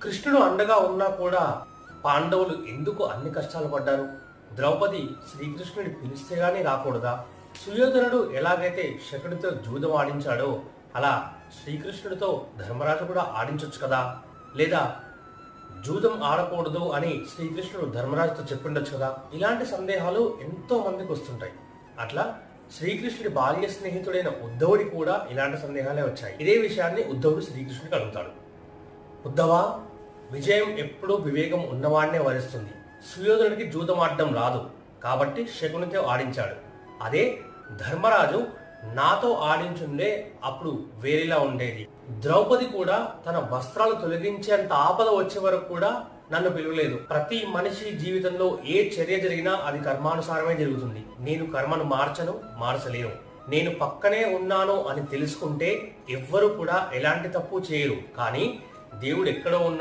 కృష్ణుడు అండగా ఉన్నా కూడా పాండవులు ఎందుకు అన్ని కష్టాలు పడ్డారు? ద్రౌపది శ్రీకృష్ణుడి పిలిస్తే గానీ రాకూడదా? సుయోధనుడు ఎలాగైతే శకునితో జూదం ఆడించాడో అలా శ్రీకృష్ణుడితో ధర్మరాజు కూడా ఆడించొచ్చు కదా? లేదా జూదం ఆడకూడదు అని శ్రీకృష్ణుడు ధర్మరాజుతో చెప్పిండొచ్చు కదా? ఇలాంటి సందేహాలు ఎంతో మందికి వస్తుంటాయి. అట్లా శ్రీకృష్ణుడి బాల్య స్నేహితుడైన ఉద్ధవుడికి కూడా ఇలాంటి సందేహాలే వచ్చాయి. ఇదే విషయాన్ని ఉద్ధవుడు శ్రీకృష్ణుడికి అడుగుతాడు. ఉద్ధవా, విజయం ఎప్పుడూ వివేకం ఉన్నవాడినే వరిస్తుంది. సుయోధనుడికి జూదం ఆడడం రాదు కాబట్టి శకునితో ఆడించాడు. అదే ధర్మరాజు నాతో ఆడించుండే అప్పుడు వేరేలా ఉండేది. ద్రౌపది కూడా తన వస్త్రాలు తొలగించేంత ఆపద వచ్చే వరకు కూడా నన్ను పిలవలేదు. ప్రతి మనిషి జీవితంలో ఏ చర్య జరిగినా అది కర్మానుసారమే జరుగుతుంది. నేను కర్మను మార్చలేను. నేను పక్కనే ఉన్నాను అని తెలుసుకుంటే ఎవ్వరు కూడా ఎలాంటి తప్పు చేయరు. కానీ దేవుడు ఎక్కడో ఉన్నాడు